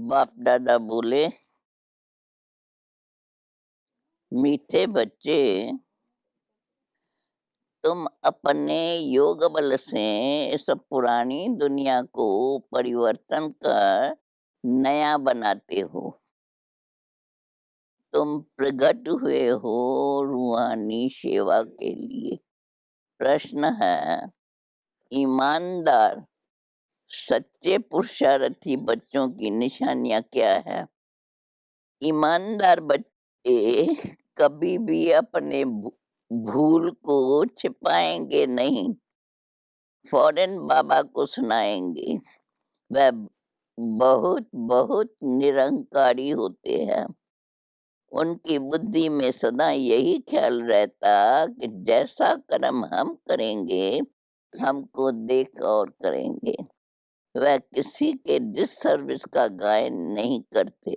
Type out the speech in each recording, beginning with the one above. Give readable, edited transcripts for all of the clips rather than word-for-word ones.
बाप दादा बोले, मीठे बच्चे, तुम अपने योग बल से इस पुरानी दुनिया को परिवर्तन कर नया बनाते हो। तुम प्रकट हुए हो रूहानी सेवा के लिए। प्रश्न है, ईमानदार सच्चे पुरुषार्थी बच्चों की निशानियां क्या है? ईमानदार बच्चे कभी भी अपने भूल को छिपाएंगे नहीं, फौरन बाबा को सुनाएंगे। वह बहुत बहुत निरंकारी होते हैं। उनकी बुद्धि में सदा यही ख्याल रहता कि जैसा कर्म हम करेंगे हमको देख और करेंगे। वह किसी के डिससर्विस का गायन नहीं करते,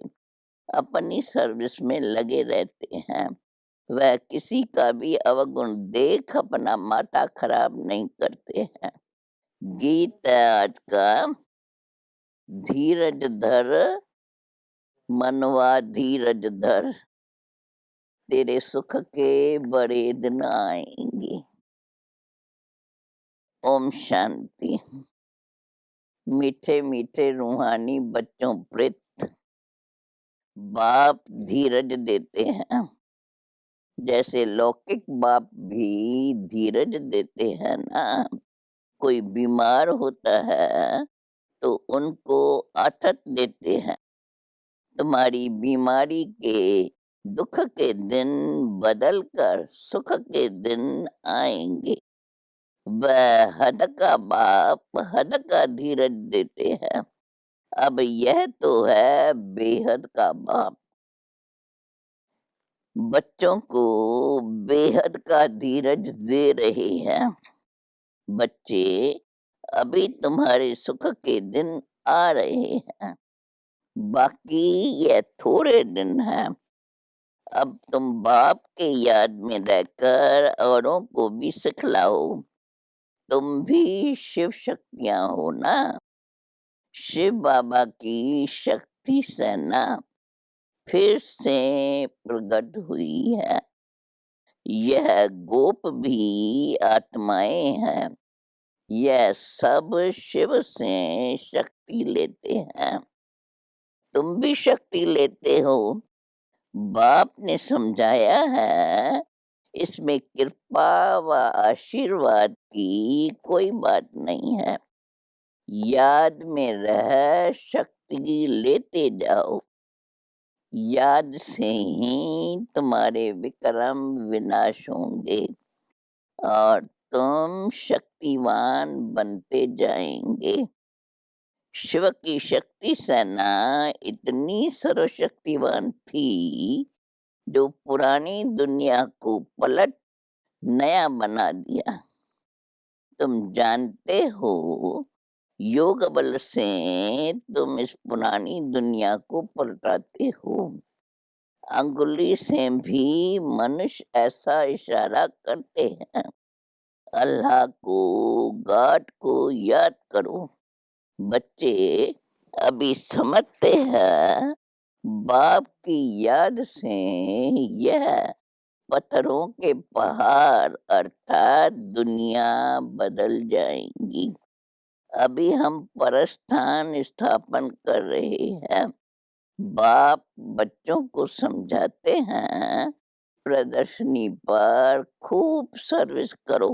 अपनी सर्विस में लगे रहते हैं। वह किसी का भी अवगुण देख अपना माथा खराब नहीं करते हैं। गीत है आज का, धीरज धर मनवा धीरज धर, तेरे सुख के बड़े दिन आएंगे। ओम शांति। मीठे मीठे रूहानी बच्चों प्रीत, बाप धीरज देते हैं। जैसे लौकिक बाप भी धीरज देते हैं ना। कोई बीमार होता है तो उनको आथत देते हैं। तुम्हारी बीमारी के दुख के दिन बदल कर सुख के दिन आएंगे। वह हद का बाप हद का धीरज देते हैं। अब यह तो है बेहद का बाप, बच्चों को बेहद का धीरज दे रहे हैं। बच्चे, अभी तुम्हारे सुख के दिन आ रहे हैं, बाकी ये थोड़े दिन हैं। अब तुम बाप के याद में रहकर औरों को भी सिखलाओ। तुम भी शिव शक्तियां हो ना। शिव बाबा की शक्ति सेना फिर से प्रकट हुई है। यह गोप भी आत्माएं हैं। यह सब शिव से शक्ति लेते हैं। तुम भी शक्ति लेते हो। बाप ने समझाया है, इसमें कृपा व आशीर्वाद की कोई बात नहीं है। याद में रह शक्ति लेते जाओ। याद से ही तुम्हारे विक्रम विनाश होंगे और तुम शक्तिवान बनते जाएंगे। शिव की शक्ति सेना इतनी सर्वशक्तिवान थी जो पुरानी दुनिया को पलट नया बना दिया। तुम जानते हो, योग बल से तुम इस पुरानी दुनिया को पलटाते हो। अंगुली से भी मनुष्य ऐसा इशारा करते हैं। अल्लाह को, गॉड को याद करो। बच्चे अभी समझते हैं, बाप की याद से यह पत्थरों के पहाड़ अर्थात दुनिया बदल जाएंगी। अभी हम परस्थान स्थापन कर रहे हैं। बाप बच्चों को समझाते हैं, प्रदर्शनी पर खूब सर्विस करो,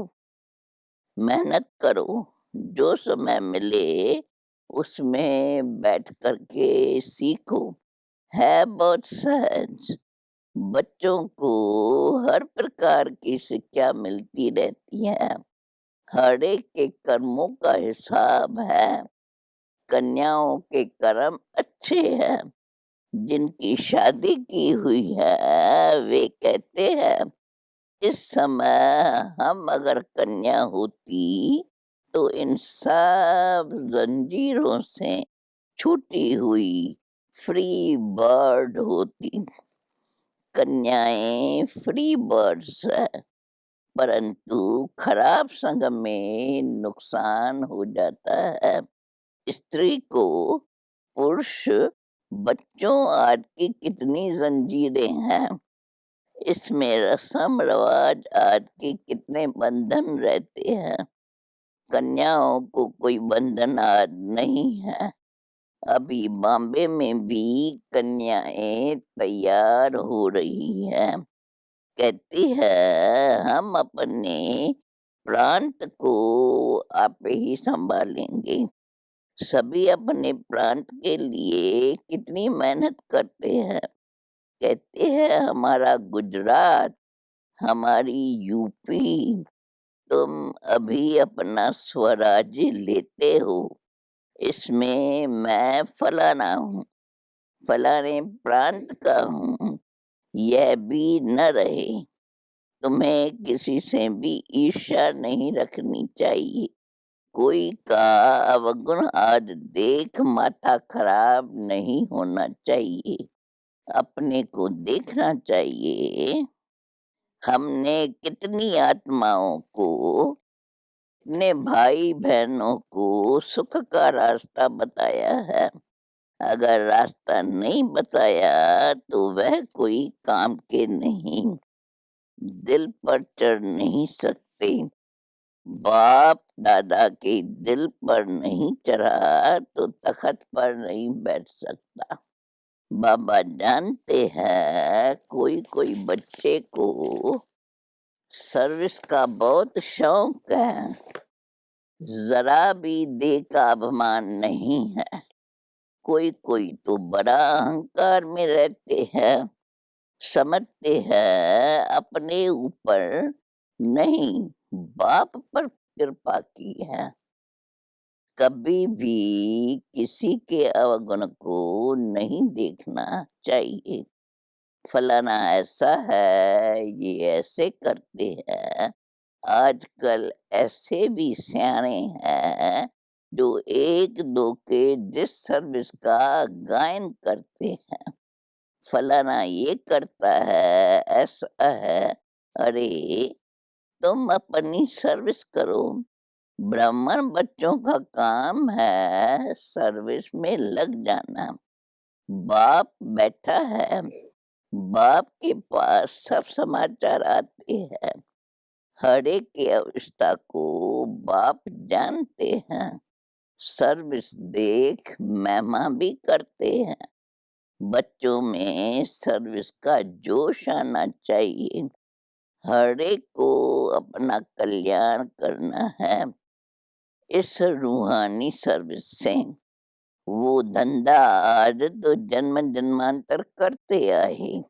मेहनत करो। जो समय मिले उसमें बैठ करके सीखो। है बहुत सहज। बच्चों को हर प्रकार की शिक्षा मिलती रहती है। हर एक के कर्मों का हिसाब है। कन्याओं के कर्म अच्छे हैं। जिनकी शादी की हुई है वे कहते हैं, इस समय हम अगर कन्या होती तो इन सब जंजीरों से छूटी हुई फ्री बर्ड होती। कन्याएं फ्री बर्ड्स है, परंतु खराब संग में नुकसान हो जाता है। स्त्री को पुरुष बच्चों, आज की कितनी जंजीरें हैं, इसमें रस्म रिवाज आज के कितने बंधन रहते हैं। कन्याओं को कोई बंधन आज नहीं है। अभी बॉम्बे में भी कन्याएं तैयार हो रही हैं। कहती है हम अपने प्रांत को आप ही संभालेंगे। सभी अपने प्रांत के लिए कितनी मेहनत करते हैं। कहते हैं हमारा गुजरात, हमारी यूपी, तुम अभी अपना स्वराज्य लेते हो, इसमें मैं फलाना हूँ, फलाने प्रांत का हूँ, यह भी न रहे। तुम्हें किसी से भी ईर्ष्या नहीं रखनी चाहिए। कोई का अवगुण आज देख माथा खराब नहीं होना चाहिए। अपने को देखना चाहिए। हमने कितनी आत्माओं को, कितने भाई बहनों को सुख का रास्ता बताया है। अगर रास्ता नहीं बताया तो वह कोई काम के नहीं। दिल पर चढ़ नहीं सकते। बाप दादा के दिल पर नहीं चढ़ा तो तख्त पर नहीं बैठ सकता। बाबा जानते हैं कोई कोई बच्चे को सर्विस का बहुत शौक है, जरा भी दे का अभिमान नहीं है। कोई कोई तो बड़ा अहंकार में रहते हैं, समझते हैं अपने ऊपर नहीं बाप पर कृपा की है। कभी भी किसी के अवगुण को नहीं देखना चाहिए। फलाना ऐसा है, ये ऐसे करते हैं। आजकल ऐसे भी सियाने हैं जो एक दो के डिस सर्विस का गायन करते हैं। फलाना ये करता है, ऐसा है। अरे तुम अपनी सर्विस करो। ब्राह्मण बच्चों का काम है सर्विस में लग जाना। बाप बैठा है, बाप के पास सब समाचार आते हैं। हर एक की अवस्था को बाप जानते हैं। सर्विस देख महिमा भी करते हैं। बच्चों में सर्विस का जोश आना चाहिए। हर एक को अपना कल्याण करना है। इस रूहानी सर्विस से वो धंधा आज तो जन्म जन्मांतर करते आए।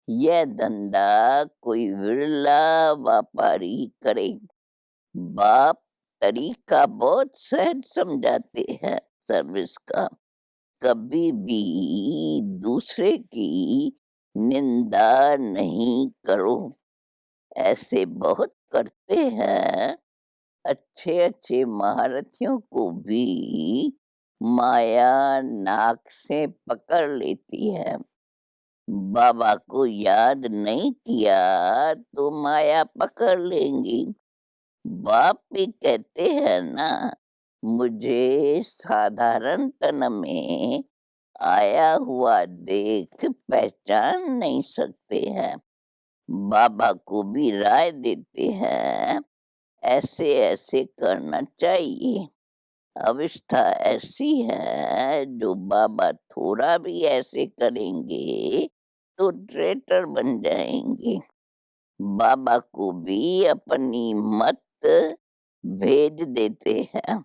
यह धंधा कोई विरला व्यापारी करे। बाप तरीका बहुत सहज समझाते हैं सर्विस का। कभी भी दूसरे की निंदा नहीं करो। ऐसे बहुत करते हैं। अच्छे अच्छे महारथियों को भी माया नाक से पकड़ लेती है। बाबा को याद नहीं किया तो माया पकड़ लेंगी। बाप भी कहते हैं ना, मुझे साधारण तन में आया हुआ देख पहचान नहीं सकते हैं। बाबा को भी राय देते हैं ऐसे ऐसे करना चाहिए। अवस्था ऐसी है जो बाबा थोड़ा भी ऐसे करेंगे तो ट्रेटर बन जाएंगे। बाबा को भी अपनी मत भेज देते हैं।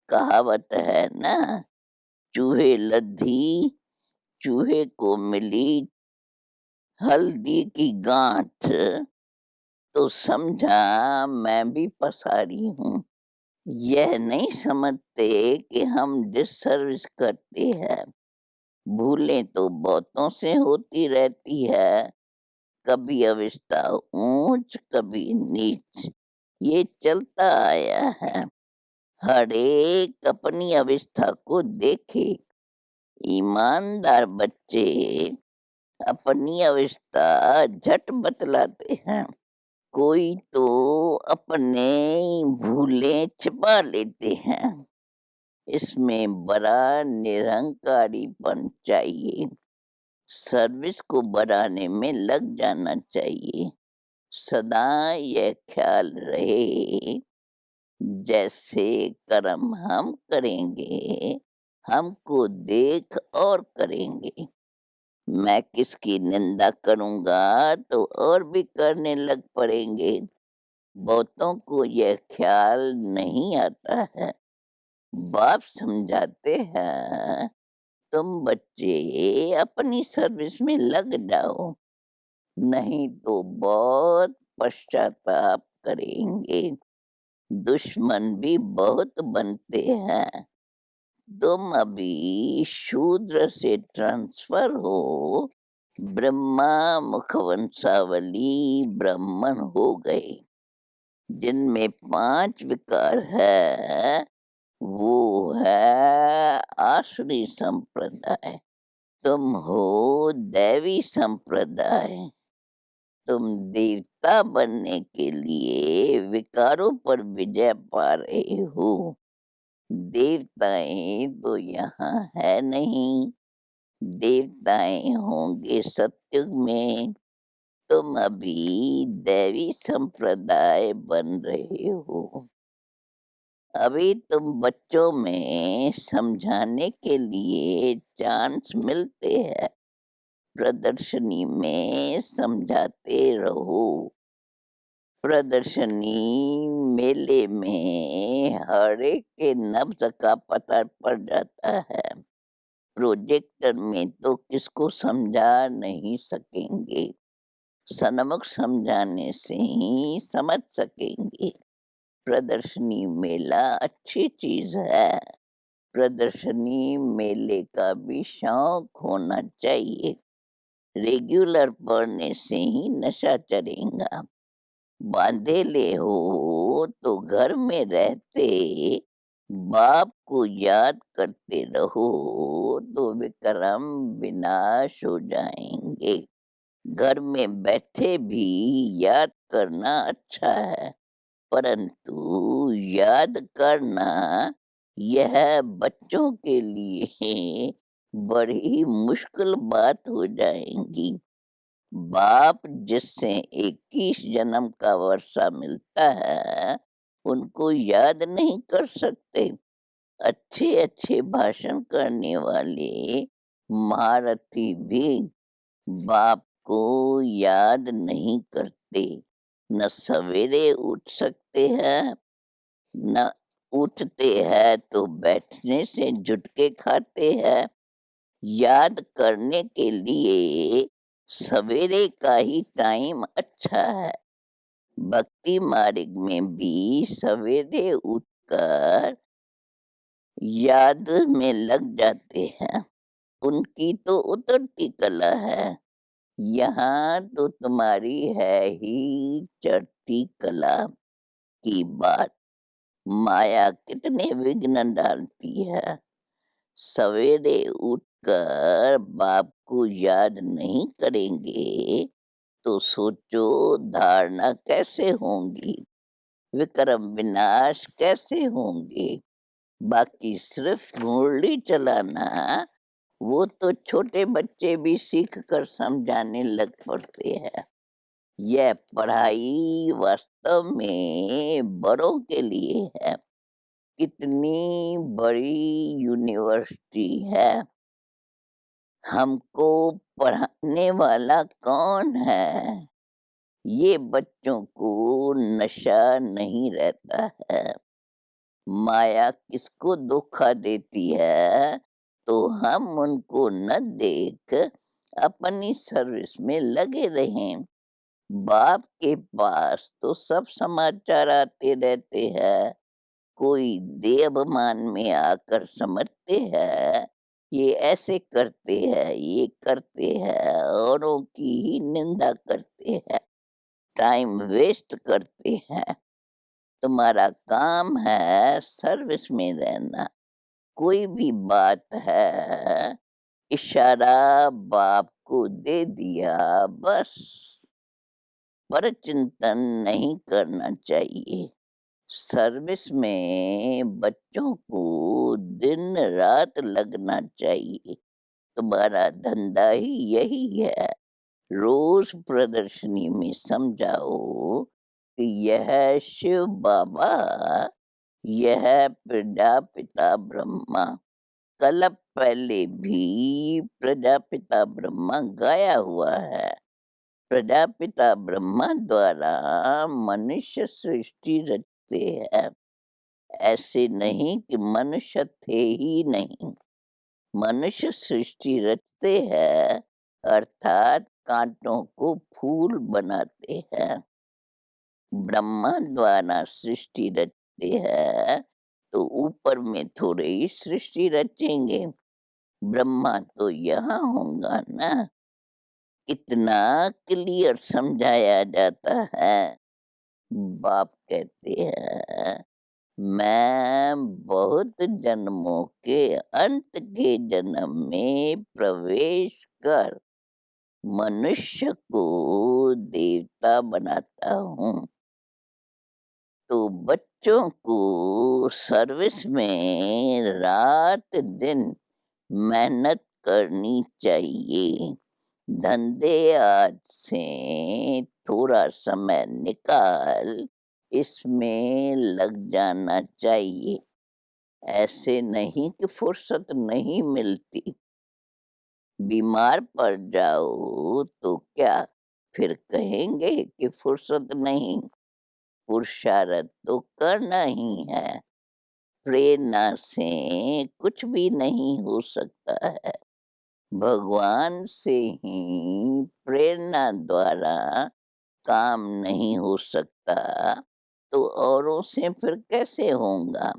कहावत है ना, चूहे लद्दी, चूहे को मिली हल्दी की गांठ, तो समझा मैं भी पसारी हूँ। यह नहीं समझते कि हम डिससर्विस करते हैं। भूलें तो बहुतों से होती रहती है। कभी अवस्था ऊंच, कभी नीच, ये चलता आया है। हर एक अपनी अवस्था को देखे। ईमानदार बच्चे अपनी अवस्था झट बतलाते हैं। कोई तो अपने भूलें छिपा लेते हैं। इसमें बड़ा निरहंकारीपन चाहिए। सर्विस को बढ़ाने में लग जाना चाहिए। सदा यह ख्याल रहे, जैसे कर्म हम करेंगे, हमको देख और करेंगे। मैं किसकी निंदा करूँगा तो और भी करने लग पड़ेंगे। बहुतों को यह ख्याल नहीं आता है। बाप समझाते हैं, तुम बच्चे अपनी सर्विस में लग जाओ, नहीं तो बहुत पश्चाताप करेंगे। दुश्मन भी बहुत बनते हैं। तुम अभी शूद्र से ट्रांसफर हो, ब्रह्मा मुखवंशावली ब्राह्मण हो गए। जिनमें 5 विकार है, वो है आसुरी संप्रदाय। तुम हो दैवी संप्रदाय। तुम देवता बनने के लिए विकारों पर विजय पा रहे हो। देवताएं तो यहाँ है नहीं। देवताएं होंगे सत्युग में। तुम अभी दैवी संप्रदाय बन रहे हो। अभी तुम बच्चों में समझाने के लिए चांस मिलते हैं। प्रदर्शनी में समझाते रहो। प्रदर्शनी मेले में हर एक के नब्ज का पता पड़ जाता है। प्रोजेक्टर में तो किसको समझा नहीं सकेंगे। सन्मुख समझाने से ही समझ सकेंगे। प्रदर्शनी मेला अच्छी चीज है। प्रदर्शनी मेले का भी शौक होना चाहिए। रेगुलर पढ़ने से ही नशा चढ़ेगा। बांधेले हो तो घर में रहते बाप को याद करते रहो तो विक्रम विनाश हो जाएंगे। घर में बैठे भी याद करना अच्छा है, परंतु याद करना यह बच्चों के लिए बड़ी मुश्किल बात हो जाएगी। बाप जिससे 21 जन्म का वर्षा मिलता है, उनको याद नहीं कर सकते। अच्छे अच्छे भाषण करने वाले महारथी भी बाप को याद नहीं करते। न सवेरे उठ सकते हैं, न उठते हैं तो बैठने से झुटके खाते हैं। याद करने के लिए सवेरे का ही टाइम अच्छा है। भक्ति मार्ग में भी सवेरे उठकर याद में लग जाते हैं। उनकी तो उतरती कला है। यहाँ तो तुम्हारी है ही चढ़ती कला की बात। माया कितने विघ्न डालती है। सवेरे उठकर बाप को याद नहीं करेंगे तो सोचो धारणा कैसे होंगी, विक्रम विनाश कैसे होंगे। बाकी सिर्फ मुरली चलाना, वो तो छोटे बच्चे भी सीख कर समझाने लग पड़ते हैं। यह पढ़ाई वास्तव में बड़ों के लिए है। कितनी बड़ी यूनिवर्सिटी है। हमको पढ़ाने वाला कौन है? ये बच्चों को नशा नहीं रहता है। माया किसको धोखा देती है तो हम उनको न देख अपनी सर्विस में लगे रहें। बाप के पास तो सब समाचार आते रहते हैं। कोई देवमान में आकर समझते हैं, ये ऐसे करते हैं, ये करते हैं, औरों की ही निंदा करते हैं, टाइम वेस्ट करते हैं। तुम्हारा काम है सर्विस में रहना। कोई भी बात है, इशारा बाप को दे दिया बस। पर चिंतन नहीं करना चाहिए। सर्विस में बच्चों को दिन रात लगना चाहिए। तुम्हारा धंधा ही यही है। रोज प्रदर्शनी में समझाओ कि यह शिव बाबा, यह प्रजापिता ब्रह्मा। कल्प पहले भी प्रजापिता ब्रह्मा गाया हुआ है। प्रजापिता ब्रह्मा द्वारा मनुष्य सृष्टि रचते हैं। ऐसे नहीं कि मनुष्य थे ही नहीं, मनुष्य सृष्टि रचते हैं, अर्थात कांटों को फूल बनाते हैं। ब्रह्मा द्वारा सृष्टि रचते हैं तो ऊपर में थोड़े ही सृष्टि रचेंगे, ब्रह्मा तो यहाँ होगा ना। कितना क्लियर समझाया जाता है। बाप कहते हैं, मैं बहुत जन्मों के अंत के जन्म में प्रवेश कर मनुष्य को देवता बनाता हूँ। तो बच्चों को सर्विस में रात दिन मेहनत करनी चाहिए। धंधे आज से थोड़ा समय निकाल इसमें लग जाना चाहिए। ऐसे नहीं कि फुर्सत नहीं मिलती। बीमार पड़ जाओ तो क्या फिर कहेंगे कि फुर्सत नहीं? पुरुषार्थ तो करना ही है। प्रेरणा से कुछ भी नहीं हो सकता है। भगवान से ही प्रेरणा द्वारा काम नहीं हो सकता तो औरों से फिर कैसे होगा?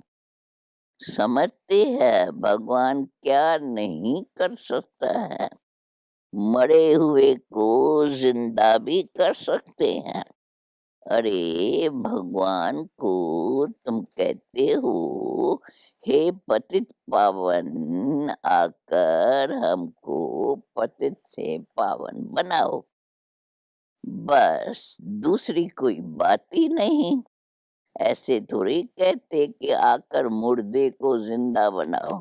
समझते हैं भगवान क्या नहीं कर सकता है? मरे हुए को जिंदा भी कर सकते हैं। अरे भगवान को तुम कहते हो, हे पतित पावन, आकर हमको पतित से पावन बनाओ। बस, दूसरी कोई बात ही नहीं। ऐसे थोड़ी कहते कि आकर मुर्दे को जिंदा बनाओ।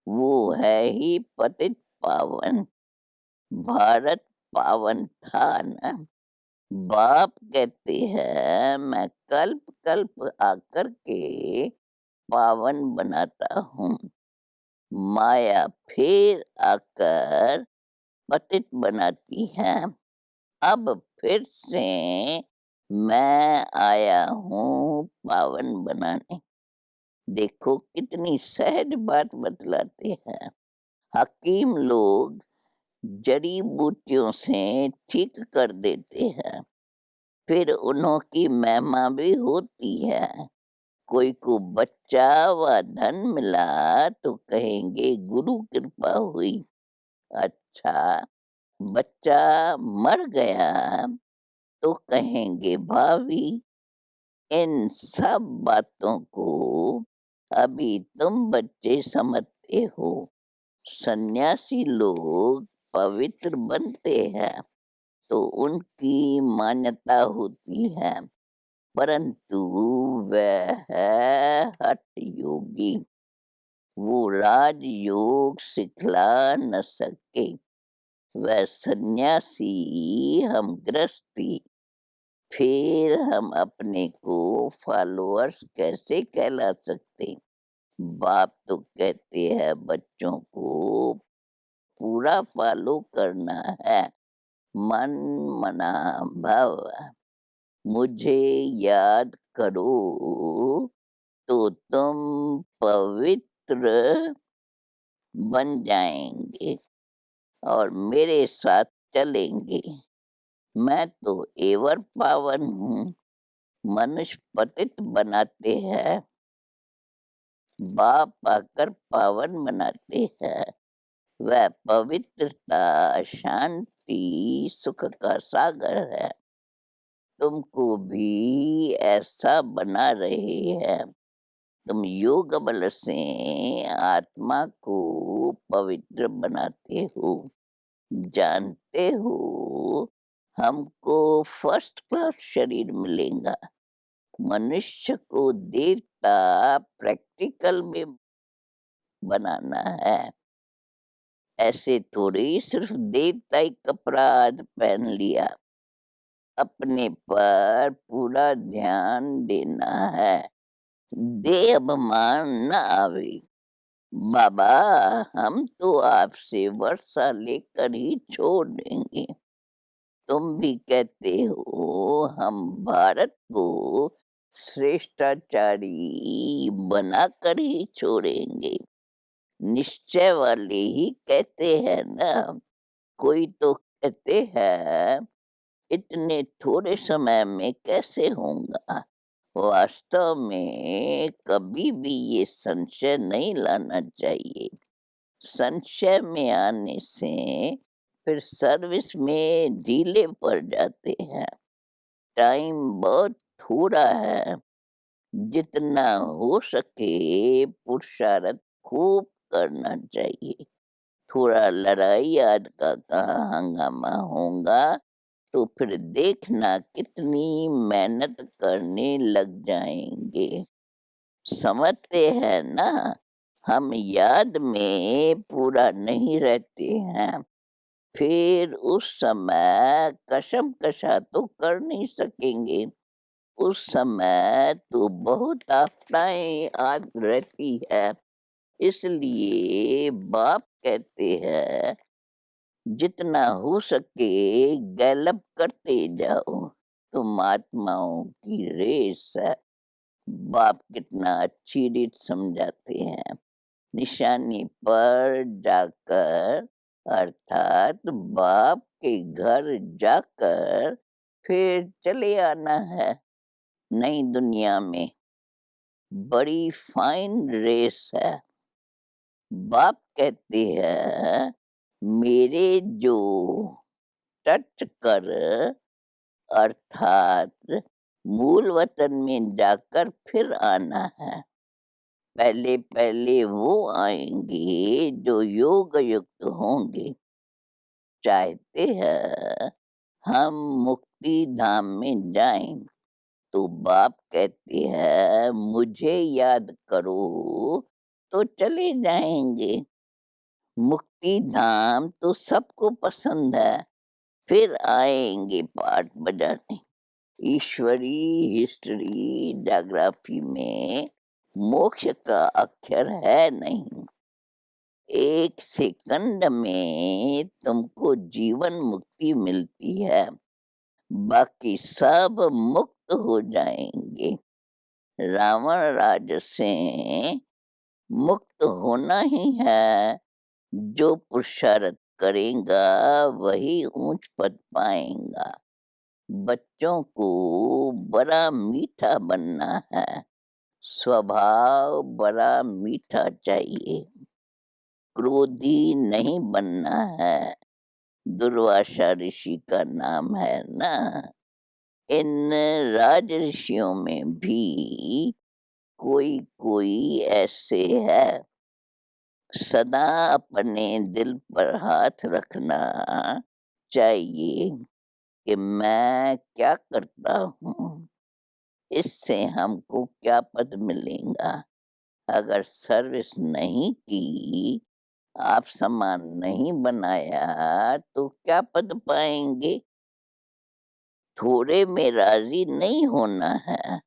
वो है ही पतित पावन। भारत पावन था ना। बाप कहते हैं, मैं कल्प कल्प आकर के पावन बनाता हूँ। माया फिर आकर पतित बनाती है। अब फिर से मैं आया हूँ पावन बनाने। देखो कितनी सहज बात बतलाते हैं। हकीम लोग जड़ी बूटियों से ठीक कर देते हैं, फिर उन्हों की महिमा भी होती है। कोई को बच्चा व धन मिला तो कहेंगे गुरु कृपा हुई। अच्छा, बच्चा मर गया तो कहेंगे भावी। इन सब बातों को अभी तुम बच्चे समझते हो। सन्यासी लोग पवित्र बनते हैं तो उनकी मान्यता होती है, परंतु वह है हठ योगी। वो राजयोग सिखला न सके। वह सन्यासी, हम गृहस्थी। फिर हम अपने को फॉलोअर्स कैसे कहला सकते? बाप तो कहते हैं बच्चों को पूरा फॉलो करना है। मन मना भव, मुझे याद करो तो तुम पवित्र बन जाएंगे और मेरे साथ चलेंगे। मैं तो एवर पावन हूँ। मनुष्य पतित बनाते हैं, बाप आकर पावन बनाते हैं। वह पवित्रता, शांति, सुख का सागर है। तुमको भी ऐसा बना रहे हैं। तुम योग बल से आत्मा को पवित्र बनाते हो। जानते हो हमको फर्स्ट क्लास शरीर मिलेगा मनुष्य को देवता प्रैक्टिकल में बनाना है। ऐसे थोड़ी सिर्फ देवताई कपड़ा आज पहन लिया, अपने पर पूरा ध्यान देना है। दे अभिमान न आवे। बाबा, हम तो आपसे वर्षा लेकर ही छोड़ देंगे। तुम भी कहते हो हम भारत को श्रेष्ठाचारी बनाकर ही छोड़ेंगे। निश्चय वाले ही कहते हैं ना। कोई तो कहते हैं इतने थोड़े समय में कैसे होगा। वास्तव में कभी भी ये संशय नहीं लाना चाहिए। संशय में आने से फिर सर्विस में ढीले पड़ जाते हैं। टाइम बहुत थोड़ा है। जितना हो सके पुरुषार्थ खूब करना चाहिए। थोड़ा लड़ाई आज का कहाँ हंगामा होगा, तो फिर देखना कितनी मेहनत करने लग जाएंगे। समझते हैं ना, हम याद में पूरा नहीं रहते हैं। फिर उस समय कसम कसा तो कर नहीं सकेंगे। उस समय तो बहुत आफताएं आ रहती है। इसलिए बाप कहते हैं जितना हो सके गैलप करते जाओ। तुम आत्माओं की रेस है। बाप कितना अच्छी रीत समझाते हैं। निशानी पर जाकर, अर्थात बाप के घर जाकर फिर चले आना है। नई दुनिया में बड़ी फाइन रेस है। बाप कहते हैं मेरे जो टच कर, अर्थात मूल वतन में जाकर फिर आना है। पहले पहले वो आएंगे जो योग युक्त होंगे। चाहते हैं हम मुक्ति धाम में जाएं, तो बाप कहते हैं मुझे याद करो तो चले जाएंगे। मुक्ति धाम तो सबको पसंद है। फिर आएंगे पाठ बजाने। ईश्वरी हिस्ट्री ज्योग्राफी में मोक्ष का अक्षर है नहीं। एक सेकंड में तुमको जीवन मुक्ति मिलती है, बाकी सब मुक्त हो जाएंगे। रावण राज से मुक्त होना ही है। जो पुरुषार्थ करेगा वही ऊंच पद पाएगा। बच्चों को बड़ा मीठा बनना है। स्वभाव बड़ा मीठा चाहिए। क्रोधी नहीं बनना है। दुर्वासा ऋषि का नाम है ना। इन राज ऋषियों में भी कोई कोई ऐसे है। सदा अपने दिल पर हाथ रखना चाहिए कि मैं क्या करता हूँ, इससे हमको क्या पद मिलेगा। अगर सर्विस नहीं की, आप समान नहीं बनाया, तो क्या पद पाएंगे। थोड़े में राजी नहीं होना है।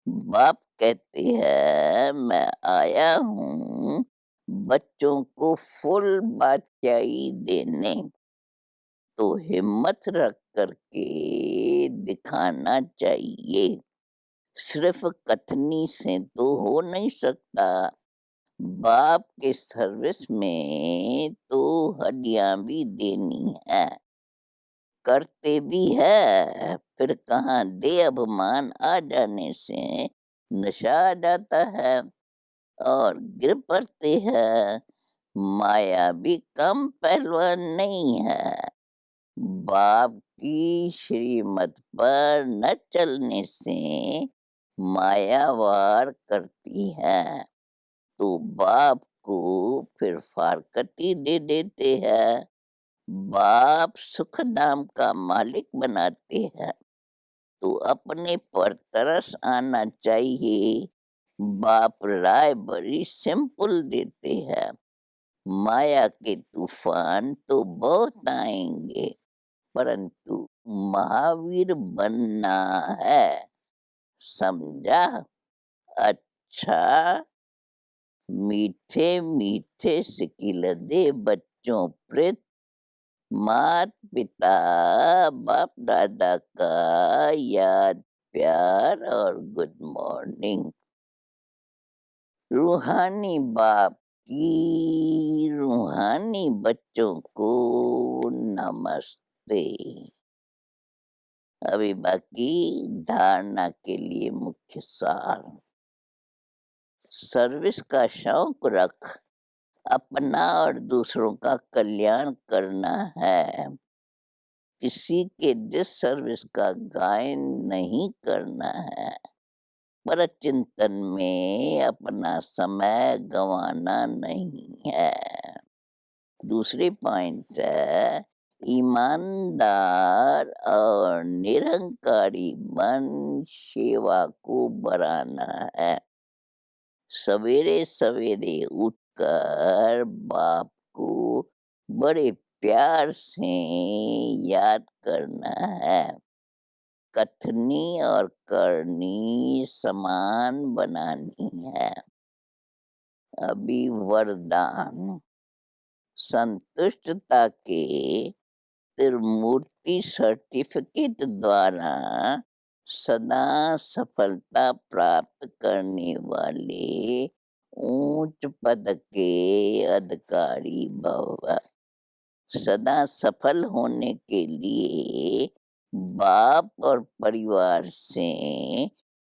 बाप कहते हैं मैं आया हूँ बच्चों को फुल बादशाही देने। तो हिम्मत रख करके दिखाना चाहिए। सिर्फ कथनी से तो हो नहीं सकता। बाप के सर्विस में तो हड्डियां भी देनी है। करते भी है, फिर कहाँ दे अभिमान आ जाने से नशा आ जाता है और गिर पड़ते हैं। माया भी कम पहलवान नहीं है। बाप की श्रीमत पर न चलने से माया वार करती है, तो बाप को फिर फारकती दे देते हैं। बाप सुख धाम का मालिक बनाते हैं। तो अपने पर तरस आना चाहिए। बाप राय बड़ी सिंपल देते हैं। माया के तूफान तो बहुत आएंगे, परंतु महावीर बनना है। समझा? अच्छा। मीठे मीठे सिकिलदे बच्चों प्रित, मात पिता बाप दादा का याद प्यार और गुड मॉर्निंग। रूहानी बाप की रूहानी बच्चों को नमस्ते। अभी बाकी धारणा के लिए मुख्य सार। सर्विस का शौक रख, अपना और दूसरों का कल्याण करना है। किसी के डिसर्विस का गायन नहीं करना है। पर चिंतन में अपना समय गंवाना नहीं है। दूसरी पॉइंट है, ईमानदार और निरंकारी बन सेवा को बढ़ाना है। सवेरे सवेरे उठकर बाप को बड़े प्यार से याद करना है। कथनी और करनी समान बनानी है। अभी वरदान। संतुष्टता के त्रिमूर्ति सर्टिफिकेट द्वारा सदा सफलता प्राप्त करने वाले उच्च पद के अधिकारी भव। सदा सफल होने के लिए बाप और परिवार से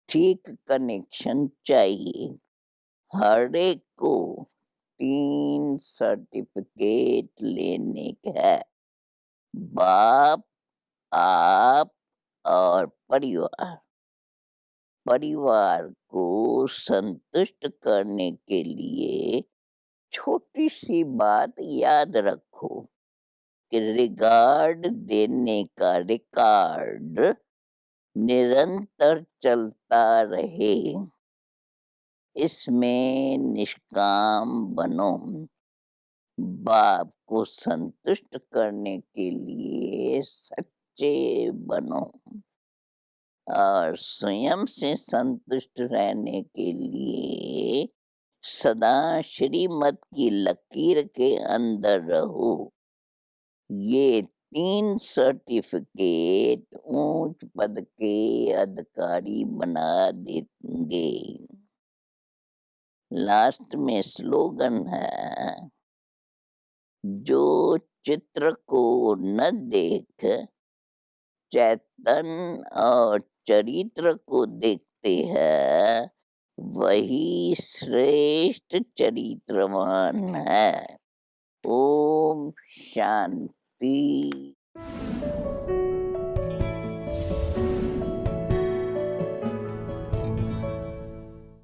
ठीक कनेक्शन चाहिए। हर एक को 3 सर्टिफिकेट लेने है। बाप, आप और परिवार। परिवार को संतुष्ट करने के लिए छोटी सी बात याद रखो कि रिगार्ड देने का रिकॉर्ड निरंतर चलता रहे। इसमें निष्काम बनो। बाप को संतुष्ट करने के लिए सच्चे बनो और स्वयं से संतुष्ट रहने के लिए सदा श्रीमत की लकीर के अंदर रहो। ये 3 सर्टिफिकेट ऊंच पद के अधिकारी बना देंगे। लास्ट में स्लोगन है, जो चित्र को न देख चैतन्य और चरित्र को देखते हैं, वही श्रेष्ठ चरित्रवान है। ओम शांति।